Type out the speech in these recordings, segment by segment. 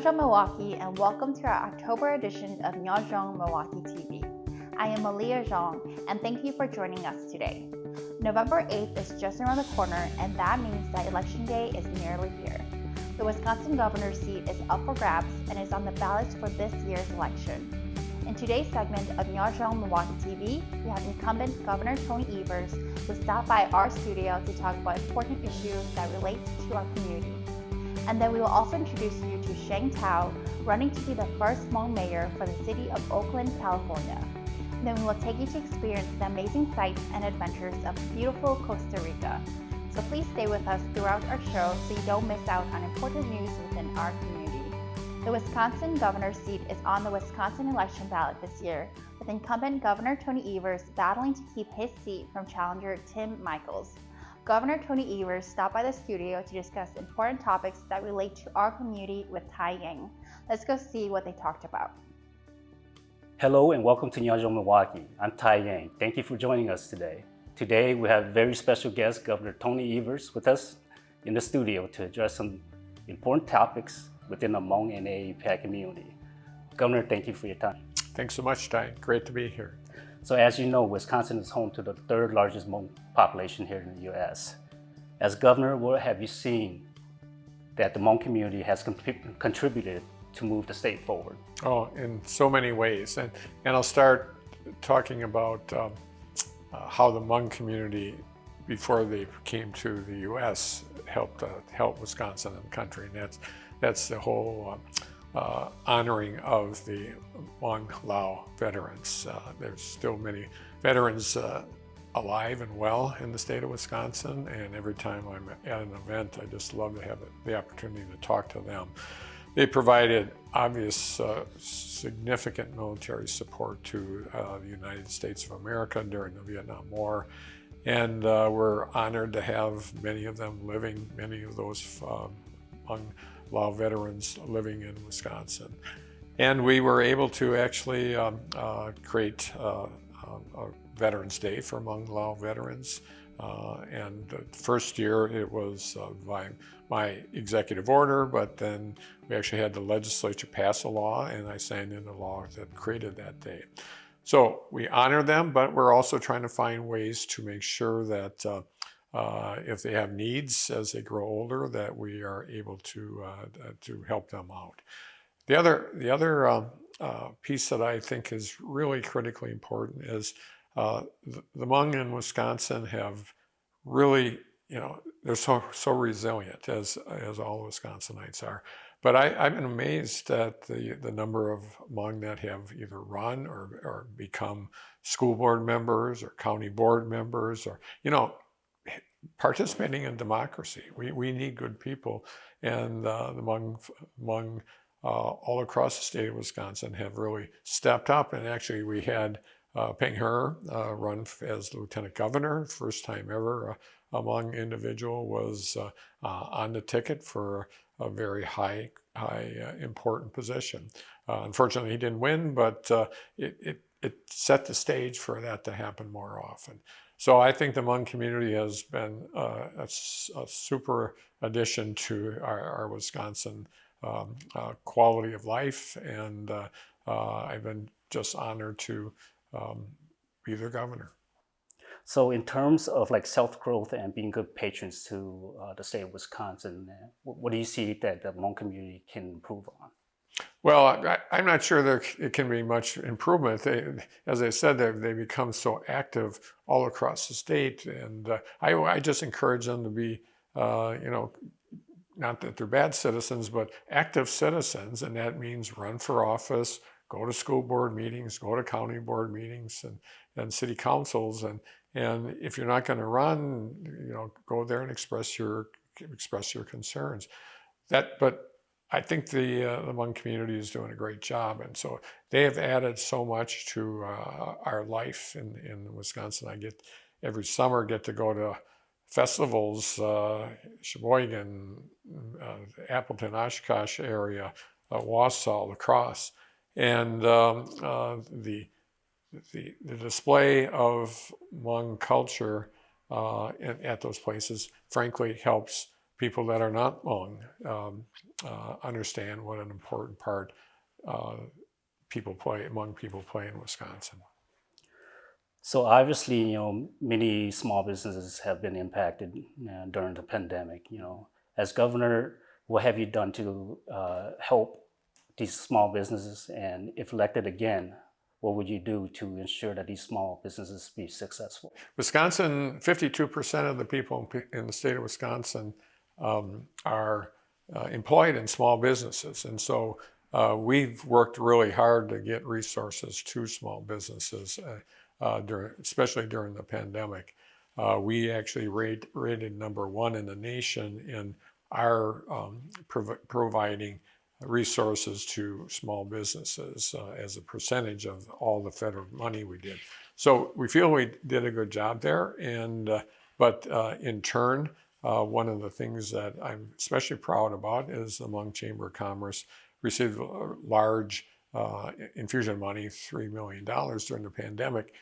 Annyeonghaseyo Milwaukee, and welcome to our October edition of Nyob Milwaukee TV. I am Malia Zhang, and thank you for joining us today. November 8th is just around the corner, and that means that Election Day is nearly here. The Wisconsin governor's seat is up for grabs and is on the ballots for this year's election. In today's segment of Nyob Milwaukee TV, we have incumbent Governor Tony Evers, who stopped by our studio to talk about important issues that relate to our community. And then we will also introduce you to Sheng Thao, running to be the first Hmong mayor for the city of Oakland, California. And then we will take you to experience the amazing sights and adventures of beautiful Costa Rica. So please stay with us throughout our show so you don't miss out on important news within our community. The Wisconsin governor's seat is on the Wisconsin election ballot this year, with incumbent Governor Tony Evers battling to keep his seat from challenger Tim Michels. Governor Tony Evers stopped by the studio to discuss important topics that relate to our community with Tai Yang. Let's go see what they talked about. Hello and welcome to Nyob Milwaukee. I'm Tai Yang. Thank you for joining us today. Today we have very special guest, Governor Tony Evers, with us in the studio to address some important topics within the Hmong and APAC community. Governor, thank you for your time. Thanks so much, Tai. Great to be here. So as you know, Wisconsin is home to the third largest Hmong population here in the U.S. As governor, what have you seen that the Hmong community has contributed to move the state forward? Oh, in so many ways. And I'll start talking about how the Hmong community, before they came to the U.S., helped Wisconsin and the country. And that's the whole honoring of the Hmong Lao veterans. There's still many veterans alive and well in the state of Wisconsin, and every time I'm at an event, I just love to have the opportunity to talk to them. They provided obvious significant military support to the United States of America during the Vietnam War, and we're honored to have many of them living, many of those Hmong Lao veterans living in Wisconsin. And we were able to actually create a Veterans Day for Hmong Lao veterans. And the first year it was by my executive order, but then we actually had the legislature pass a law, and I signed into law that created that day. So we honor them, but we're also trying to find ways to make sure that if they have needs as they grow older, that we are able to help them out. The other piece that I think is really critically important is the Hmong in Wisconsin have really, they're so resilient, as all Wisconsinites are. But I've been amazed at the number of Hmong that have either run or become school board members or county board members, or participating in democracy. We need good people, and the Hmong all across the state of Wisconsin have really stepped up. And actually, we had Peng He run as lieutenant governor. First time ever a Hmong individual was on the ticket for a very high important position. Unfortunately, he didn't win, but it set the stage for that to happen more often. So I think the Hmong community has been a super addition to our Wisconsin quality of life, and I've been just honored to be their governor. So in terms of self-growth and being good patrons to the state of Wisconsin, what do you see that the Hmong community can improve on? Well, I'm not sure it can be much improvement. As I said, they become so active all across the state, and I just encourage them to be, not that they're bad citizens, but active citizens, and that means run for office, go to school board meetings, go to county board meetings and city councils, and if you're not going to run, go there and express your concerns. But I think the Hmong community is doing a great job, and so they have added so much to our life in Wisconsin. Every summer get to go to festivals, Sheboygan, Appleton, Oshkosh area, Wausau, La Crosse, and the display of Hmong culture at those places, frankly, helps people that are not Hmong understand what an important part Hmong people play in Wisconsin. So obviously, many small businesses have been impacted during the pandemic. As governor, what have you done to help these small businesses? And if elected again, what would you do to ensure that these small businesses be successful? Wisconsin, 52% of the people in the state of Wisconsin are employed in small businesses. And so we've worked really hard to get resources to small businesses, especially during the pandemic. We actually rated #1 in the nation in our providing resources to small businesses as a percentage of all the federal money we did. So we feel we did a good job there. But in turn, one of the things that I'm especially proud about is the Hmong Chamber of Commerce received a large infusion money, $3 million during the pandemic,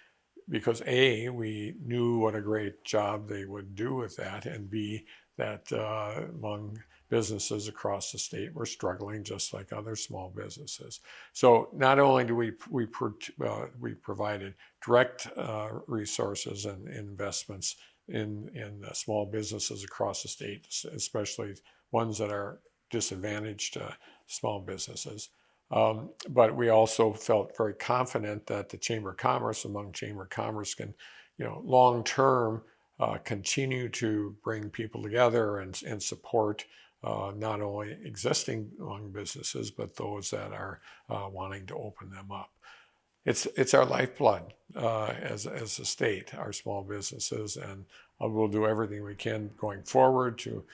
because A, we knew what a great job they would do with that, and B, that Hmong businesses across the state were struggling just like other small businesses. So not only do we provided direct resources and investments in small businesses across the state, especially ones that are disadvantaged small businesses. But we also felt very confident that the Chamber of Commerce, Hmong Chamber of Commerce, can, long term, continue to bring people together and support not only existing Hmong businesses, but those that are wanting to open them up. It's our lifeblood as a state, our small businesses, and we'll do everything we can going forward to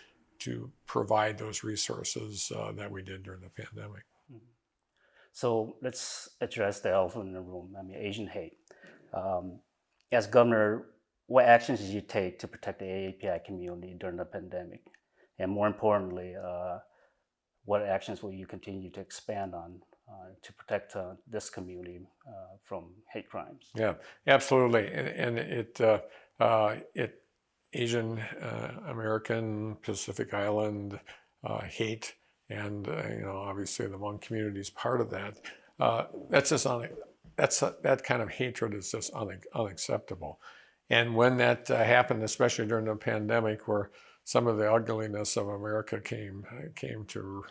provide those resources that we did during the pandemic. So let's address the elephant in the room. Asian hate. As governor, what actions did you take to protect the AAPI community during the pandemic? And more importantly, what actions will you continue to expand on to protect this community from hate crimes? Yeah, absolutely. And it Asian American Pacific Island hate, and obviously the Hmong community is part of that. That kind of hatred is just unacceptable. And when that happened, especially during the pandemic, where some of the ugliness of America came to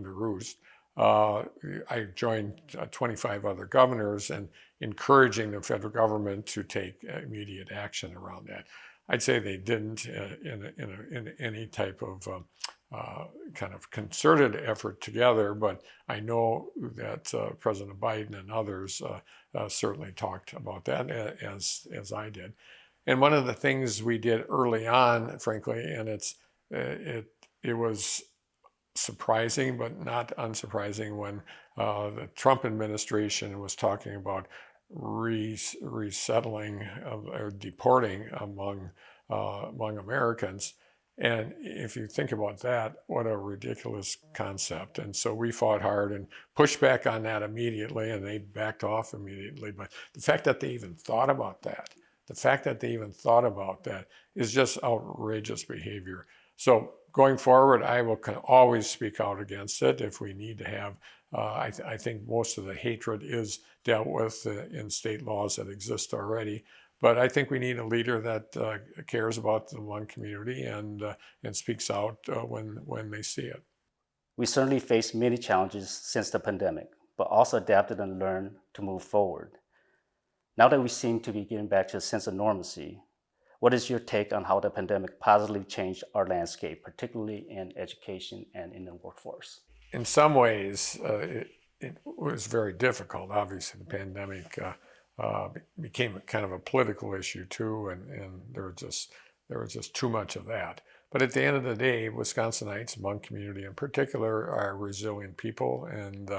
roost, I joined 25 other governors and encouraging the federal government to take immediate action around that. I'd say they didn't in any type of kind of concerted effort together, but I know that President Biden and others certainly talked about that as I did. And one of the things we did early on, frankly, and it was surprising but not unsurprising when the Trump administration was talking about resettling or deporting among Americans. And if you think about that, what a ridiculous concept. And so we fought hard and pushed back on that immediately, and they backed off immediately. But the fact that they even thought about that, is just outrageous behavior. So going forward, I will always speak out against it if we need to have. I think most of the hatred is dealt with in state laws that exist already. But I think we need a leader that cares about the Hmong community and speaks out when they see it. We certainly faced many challenges since the pandemic, but also adapted and learned to move forward. Now that we seem to be getting back to a sense of normalcy, what is your take on how the pandemic positively changed our landscape, particularly in education and in the workforce? In some ways, it was very difficult. Obviously, the pandemic became kind of a political issue too, and there was just too much of that. But at the end of the day, Wisconsinites, Hmong community in particular, are resilient people, and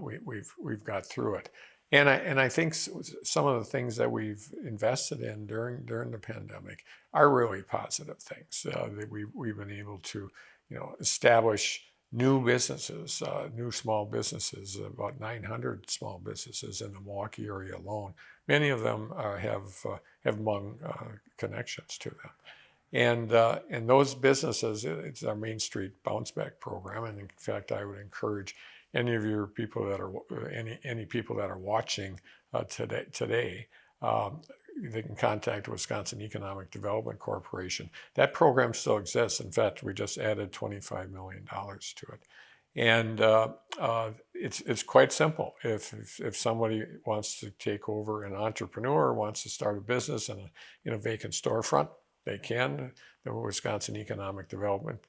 we've got through it. And I think some of the things that we've invested in during the pandemic are really positive things. That we've been able to establish new businesses, new small businesses, about 900 small businesses in the Milwaukee area alone. Many of them have Hmong connections to them. And those businesses, it's our Main Street Bounce Back program. And in fact, I would encourage any of your people that are any people that are watching today, they can contact Wisconsin Economic Development Corporation. That program still exists. In fact, we just added $25 million to it. And it's quite simple. If somebody wants to take over, an entrepreneur wants to start a business in a vacant storefront, they can. The Wisconsin Economic Development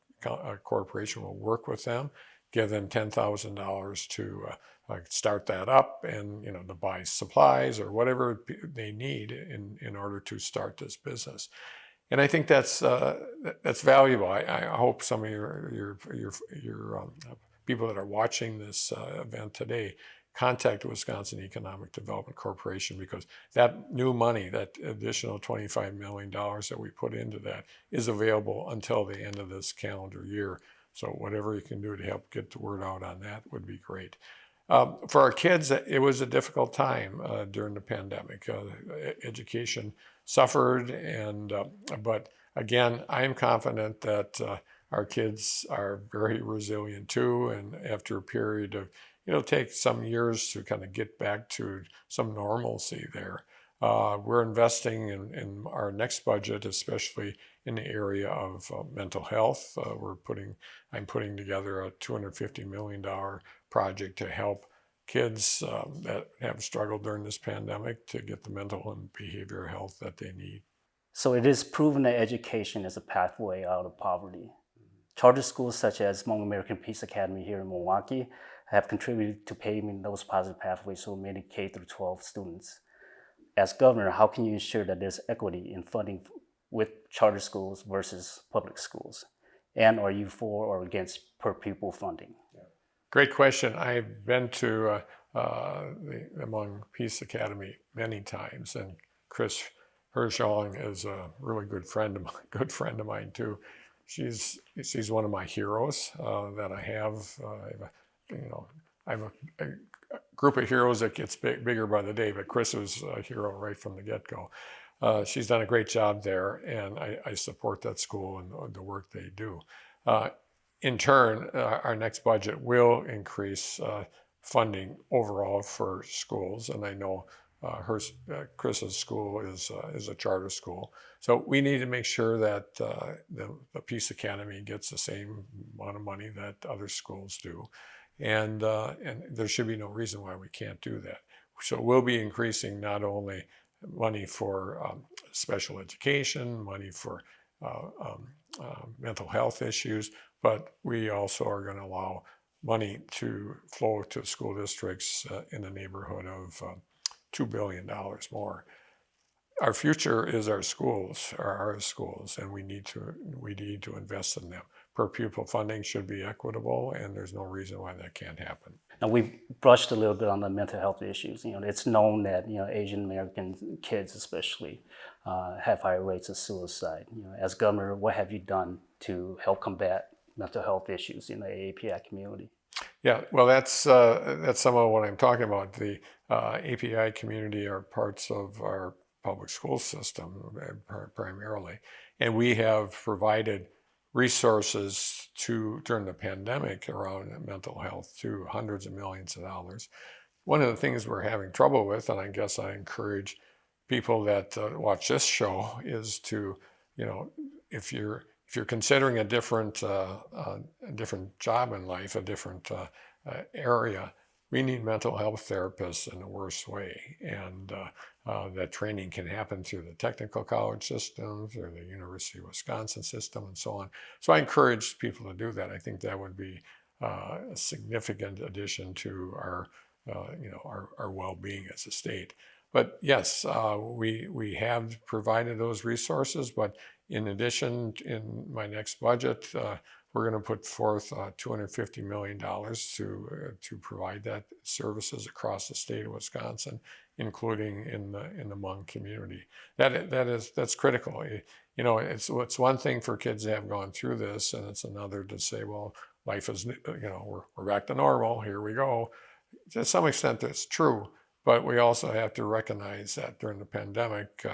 Corporation will work with them, give them $10,000 to start that up, and to buy supplies or whatever they need in order to start this business. And I think that's valuable. I hope some of your people that are watching this event today contact the Wisconsin Economic Development Corporation, because that new money, that additional $25 million that we put into that, is available until the end of this calendar year. So whatever you can do to help get the word out on that would be great. For our kids, it was a difficult time during the pandemic. Education suffered, but again, I am confident that our kids are very resilient too, and after a period of, it'll take some years to kind of get back to some normalcy there. We're investing in our next budget, especially in the area of mental health. I'm putting together a $250 million project to help kids that have struggled during this pandemic to get the mental and behavioral health that they need. So it is proven that education is a pathway out of poverty. Charter schools such as Hmong American Peace Academy here in Milwaukee have contributed to paving those positive pathways for many K through 12 students. As governor, how can you ensure that there's equity in funding with charter schools versus public schools? And are you for or against per pupil funding? Great question. I've been to the Hmong Peace Academy many times, and Chris Hershong is a really good friend of mine too. She's one of my heroes that I have. I have a group of heroes that gets bigger by the day, but Chris was a hero right from the get-go. She's done a great job there, and I support that school and the work they do. In turn, our next budget will increase funding overall for schools, and I know Chris's school is a charter school. So we need to make sure that the Peace Academy gets the same amount of money that other schools do. And there should be no reason why we can't do that. So we'll be increasing not only money for special education, money for mental health issues, but we also are going to allow money to flow to school districts in the neighborhood of $2 billion more. Our future is our schools, and we need to invest in them. Per pupil funding should be equitable, and there's no reason why that can't happen. Now, we brushed a little bit on the mental health issues. It's known that Asian American kids especially have higher rates of suicide. As governor, what have you done to help combat mental health issues in the API community? Yeah, well, that's some of what I'm talking about. The API community are parts of our public school system primarily, and we have provided resources during the pandemic around mental health to hundreds of millions of dollars. One of the things we're having trouble with, and I guess I encourage people that watch this show, is to, if you're considering a different job in life, a different area, we need mental health therapists in the worst way, and that training can happen through the technical college system, through the University of Wisconsin system, and so on. So I encourage people to do that. I think that would be a significant addition to our well-being as a state. But yes, we have provided those resources. But in addition, in my next budget, we're going to put forth $250 million to provide that services across the state of Wisconsin, including in the Hmong community. That's critical. It's one thing for kids to have gone through this, and it's another to say, well, life is, we're back to normal. Here we go. To some extent, that's true, but we also have to recognize that during the pandemic,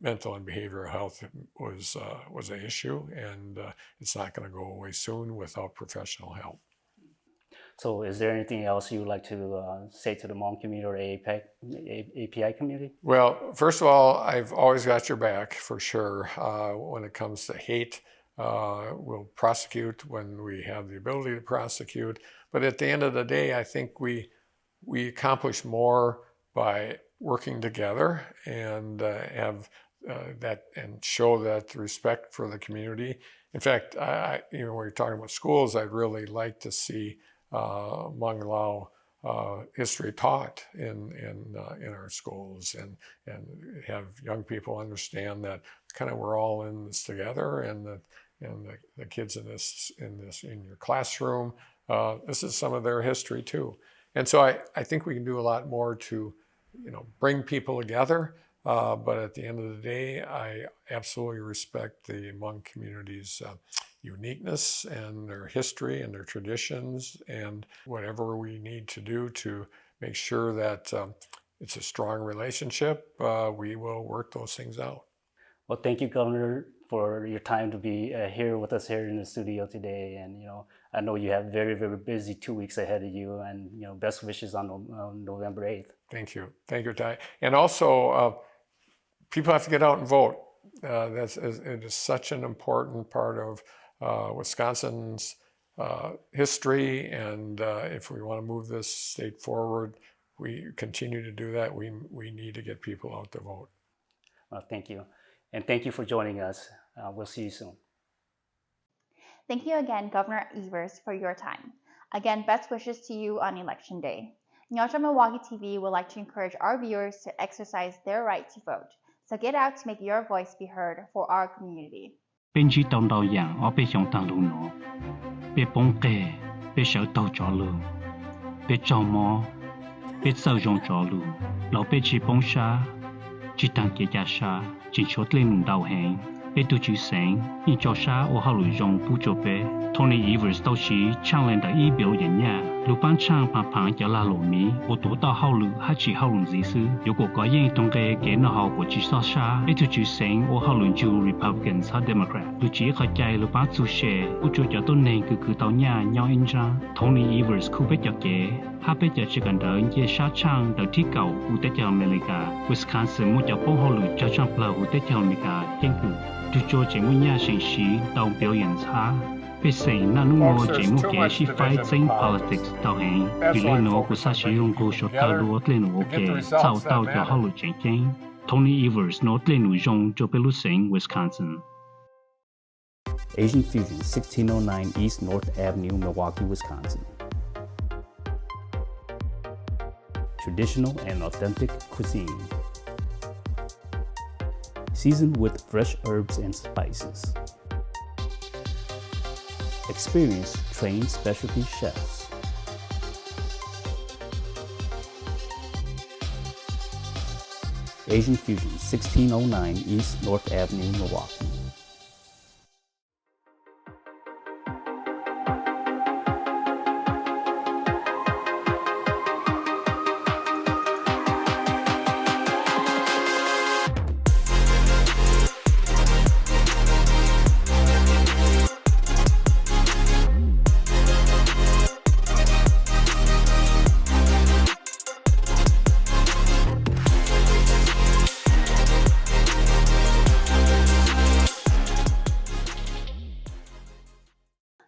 mental and behavioral health was an issue, and it's not going to go away soon without professional help. So is there anything else you would like to say to the Hmong community or API community? Well, first of all, I've always got your back for sure. When it comes to hate, we'll prosecute when we have the ability to prosecute. But at the end of the day, I think we accomplish more by working together and have that and show that respect for the community. In fact, when you're talking about schools, I'd really like to see Hmong Lao history taught in our schools, and have young people understand that kind of we're all in this together, and the kids in your classroom, this is some of their history too. And so I think we can do a lot more to bring people together. But at the end of the day, I absolutely respect the Hmong community's uniqueness and their history and their traditions, and whatever we need to do to make sure that it's a strong relationship, we will work those things out. Well, thank you, Governor, for your time to be here with us here in the studio today. And I know you have very, very busy 2 weeks ahead of you, and best wishes on November 8th. Thank you, Thai. And also, people have to get out and vote. It is such an important part of Wisconsin's history, and if we want to move this state forward, we continue to do that. We need to get people out to vote. Well, thank you. And thank you for joining us. We'll see you soon. Thank you again, Governor Evers, for your time. Again, best wishes to you on Election Day. Nyob Milwaukee TV would like to encourage our viewers to exercise their right to vote. So get out to make your voice be heard for our community. Bên chỉ tông đầu dạng ở bên trong tầng lùn nó, bên bóng kề, bên sợ tàu chó lù, bên trong mò, bên sâu rong chó lù, lão bên chỉ bóng xa, chỉ tăng kia giá xa, chỉ chốt lên lùn đầu hẹn, bên tu chữ Sheng, nhưng cho xa ở hậu lùi rong bù cho bé, Tony Evers tàu chỉ trang lên đại ý biểu diễn nhà, lũ ban trang phẳng cho la lỗ mì, ở tổ tàu hậu lùi hát chỉ hậu lùn dĩ sư, yếu của có yên tông kề kế nó hậu của chỉ so xa, bên tu chữ Sheng ở hậu lùi chu Republicans và Democrat, lũ chỉ khởi chạy lũ ban chú xe, ở chỗ cho tôn nền cứ tàu nhà nhau in ra, Tony Evers khu bên cho kế, hát bên cho chỉ cần đợi như xa trang đợi thiết cầu của tế cho America, Wisconsin muốn cho bóng hậu lùi cho Trump là của tế cho America, khen cử, chú cho chỉ muốn nhà sinh sĩ tàu biểu diễn xa. Biết rằng nó ngồi chỉ một cái chỉ phải chính politics tàu hàng, vì lẽ nó của sa sử dụng của số tàu lúa lên ok, sau tàu cho họ lựa chọn chính. Tony Evers nó lên núi rong cho bên lúc sinh Wisconsin. Asian Fusion, 1609 East North Avenue, Milwaukee, Wisconsin. Traditional and authentic cuisine. Seasoned with fresh herbs and spices. Experienced, trained specialty chefs. Asian Fusion, 1609 East North Avenue, Milwaukee.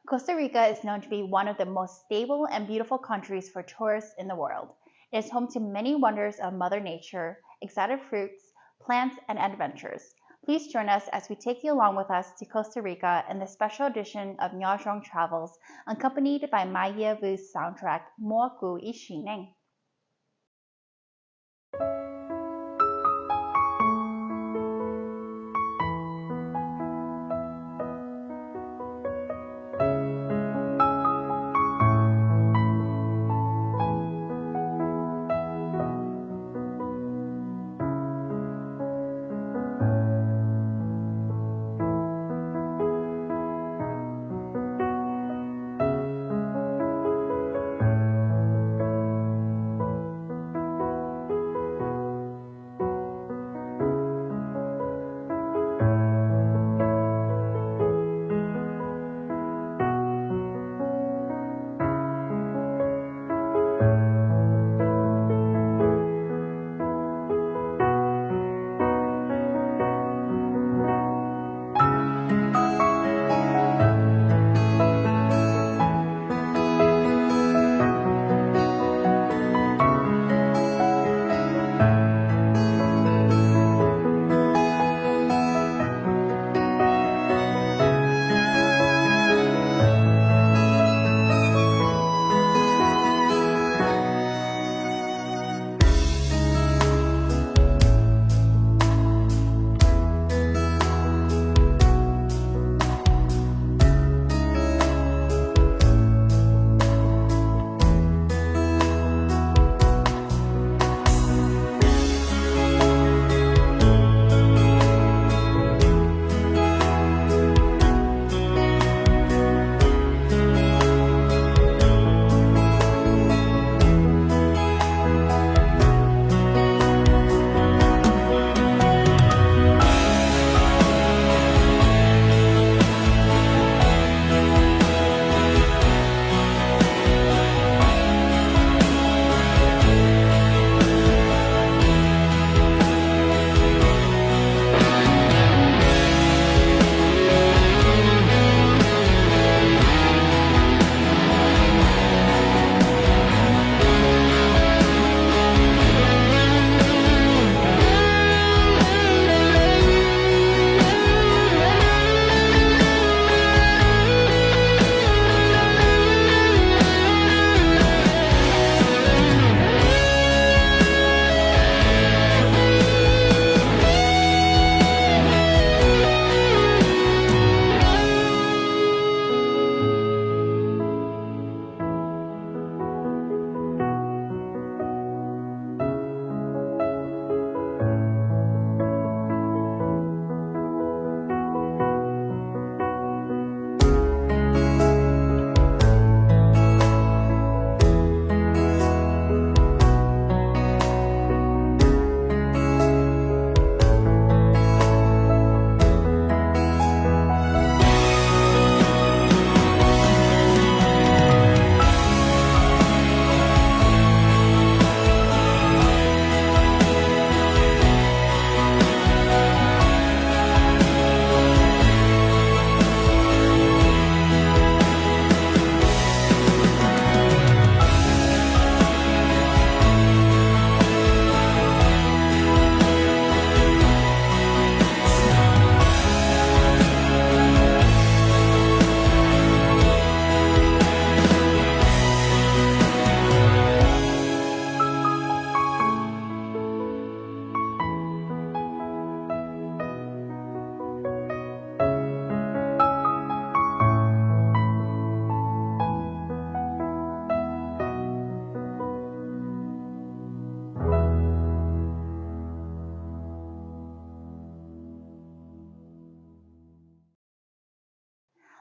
Costa Rica is known to be one of the most stable and beautiful countries for tourists in the world. It is home to many wonders of Mother Nature, exotic fruits, plants, and adventures. Please join us as we take you along with us to Costa Rica in the special edition of Nyob Travels, accompanied by Maya Vu's soundtrack, Mo Gu I Sheng.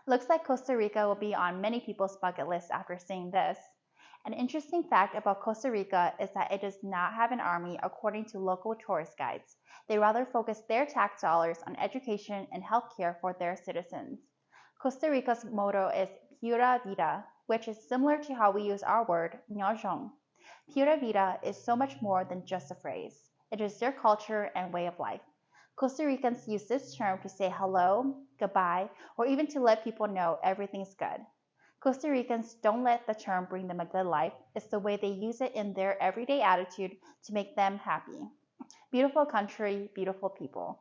Looks like Costa Rica will be on many people's bucket list after seeing this. An interesting fact about Costa Rica is that it does not have an army according to local tourist guides. They rather focus their tax dollars on education and healthcare for their citizens. Costa Rica's motto is Pura Vida, which is similar to how we use our word, Nyob. Pura Vida is so much more than just a phrase. It is their culture and way of life. Costa Ricans use this term to say hello, goodbye, or even to let people know everything's good. Costa Ricans don't let the term bring them a good life. It's the way they use it in their everyday attitude to make them happy. Beautiful country, beautiful people.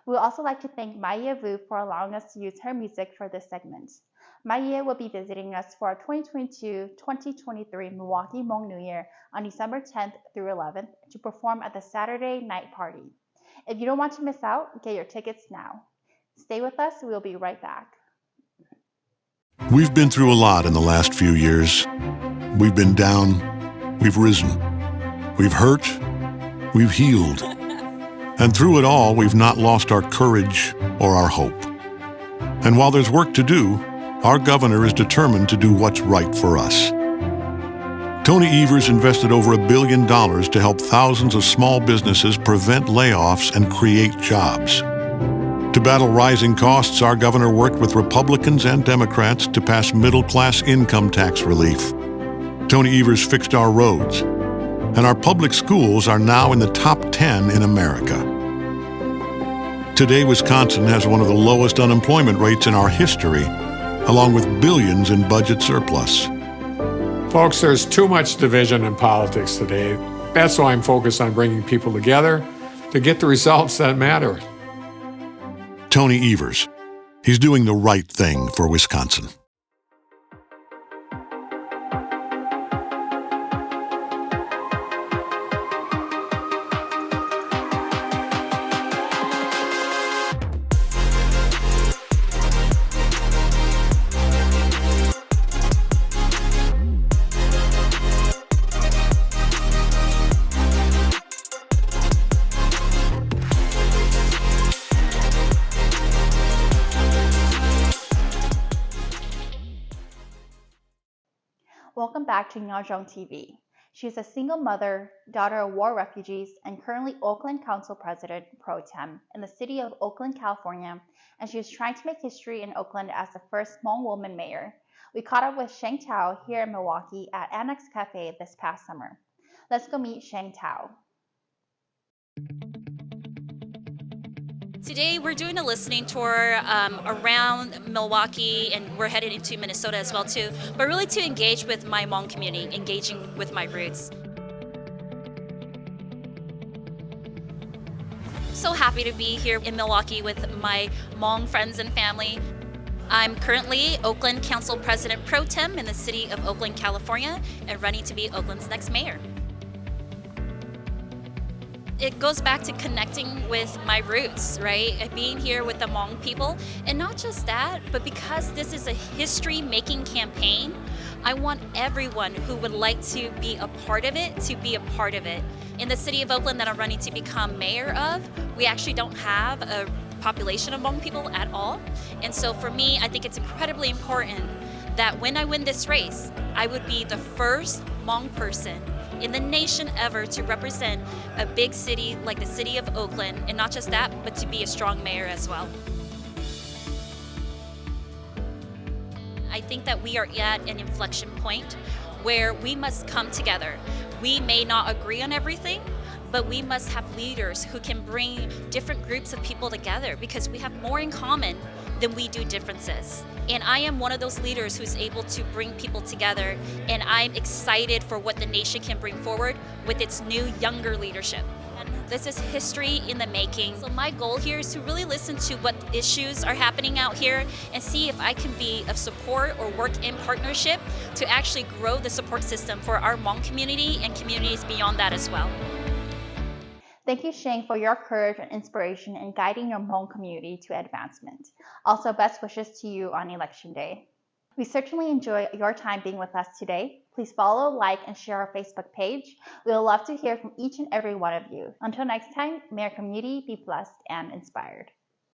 We would also like to thank Maya Vu for allowing us to use her music for this segment. Maya will be visiting us for our 2022-2023 Milwaukee Hmong New Year on December 10th through 11th to perform at the Saturday night party. If you don't want to miss out, get your tickets now. Stay with us, we'll be right back. We've been through a lot in the last few years. We've been down, we've risen, we've hurt, we've healed. And through it all, we've not lost our courage or our hope. And while there's work to do, our governor is determined to do what's right for us. Tony Evers invested over $1 billion to help thousands of small businesses prevent layoffs and create jobs. To battle rising costs, our governor worked with Republicans and Democrats to pass middle-class income tax relief. Tony Evers fixed our roads, and our public schools are now in the top 10 in America. Today, Wisconsin has one of the lowest unemployment rates in our history, along with billions in budget surplus. Folks, there's too much division in politics today. That's why I'm focused on bringing people together to get the results that matter. Tony Evers. He's doing the right thing for Wisconsin. Welcome back to Nyob TV. She is a single mother, daughter of war refugees, and currently Oakland Council President Pro Tem in the city of Oakland, California, and she is trying to make history in Oakland as the first Hmong woman mayor. We caught up with Sheng Thao here in Milwaukee at Annex Cafe this past summer. Let's go meet Sheng Thao. Today we're doing a listening tour around Milwaukee, and we're headed into Minnesota as well too, but really to engage with my Hmong community, engaging with my roots. So happy to be here in Milwaukee with my Hmong friends and family. I'm currently Oakland Council President Pro Tem in the city of Oakland, California, and running to be Oakland's next mayor. It goes back to connecting with my roots, right? Being here with the Hmong people. And not just that, but because this is a history-making campaign, I want everyone who would like to be a part of it to be a part of it. In the city of Oakland that I'm running to become mayor of, we actually don't have a population of Hmong people at all. And so for me, I think it's incredibly important that when I win this race, I would be the first Hmong person in the nation ever to represent a big city like the city of Oakland, and not just that, but to be a strong mayor as well. I think that we are at an inflection point where we must come together. We may not agree on everything, but we must have leaders who can bring different groups of people together, because we have more in common than we do differences. And I am one of those leaders who's able to bring people together, and I'm excited for what the nation can bring forward with its new, younger leadership. And this is history in the making. So my goal here is to really listen to what issues are happening out here and see if I can be of support or work in partnership to actually grow the support system for our Hmong community and communities beyond that as well. Thank you, Sheng, for your courage and inspiration in guiding your Hmong community to advancement. Also, best wishes to you on Election Day. We certainly enjoy your time being with us today. Please follow, like, and share our Facebook page. We would love to hear from each and every one of you. Until next time, may our community be blessed and inspired.